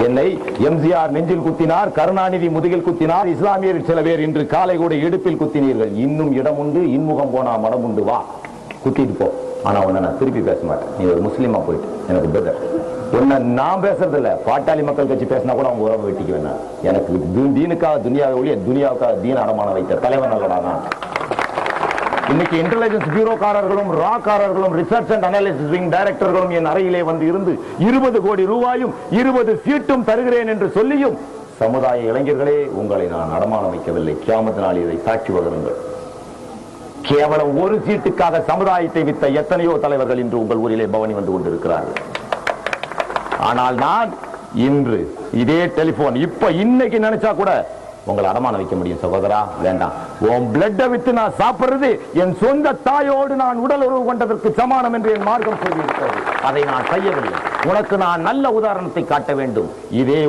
என்னை எம்ஜிஆர் நெஞ்சில் குத்தினார், கருணாநிதி முதுகில் குத்தினார், இஸ்லாமியர் சில பேர் இன்று காலை கூட இடுப்பில் குத்தினீர்கள். இன்னும் இடம் உண்டு, இன்முகம் போனா மனம் உண்டு, வா குத்திட்டு போ. ஆனா உன்னை நான் திருப்பி பேச மாட்டேன். நீ ஒரு முஸ்லீமா போயிட்டு எனக்கு பெட்டர். உன்னை நான் பேசுறது இல்ல, பாட்டாளி மக்கள் கட்சி பேசினா கூட அவங்க உறவு வெட்டிக்கு வேணாம். எனக்கு தீனுக்காக துனியாவை ஒழிய துனியாவுக்காக தீன அடமான வைத்த தலைவன் அல்லடா நான். இன்னைக்கு இன்டெலிஜென்ஸ் பியூரோக்காரர்களும் ராக்காரர்களும் ரிசர்ச் அண்ட் அனாலிசிஸ் விங் டைரக்டர்களும் என் அறையிலே வந்து இருந்து 20 கோடி ரூபாயும் 20 சீட்டும் தருகிறேன் என்று சொல்லியும் சமுதாய இளைஞர்களே உங்களை நான் அடமானம் வைக்கவில்லை. கியாமத் நாள் இதை சாட்சி பகருங்கள். கேவலம் ஒரு சீட்டுக்காக சமுதாயத்தை வித்த எத்தனையோ தலைவர்கள் இன்று உங்கள் ஊரிலே பவனி வந்து கொண்டிருக்கிறார்கள். ஆனால் நான் இன்று இதே டெலிபோன் இப்ப இன்னைக்கு நினைச்சா கூட உங்களை அடமான வைக்க முடியும் சகோதரா. வேண்டாம், உன் பிளட்டை வித்து நான் சாப்பிடுறது என் சொந்த தாயோடு நான் உடல் உறவு கொண்டதற்கு சமானம் என்று என் மார்க்கம் சொல்லியிருக்கிறது. அதை நான் செய்யவில்லை. உனக்கு நான் நல்ல உதாரணத்தை காட்ட வேண்டும். இதே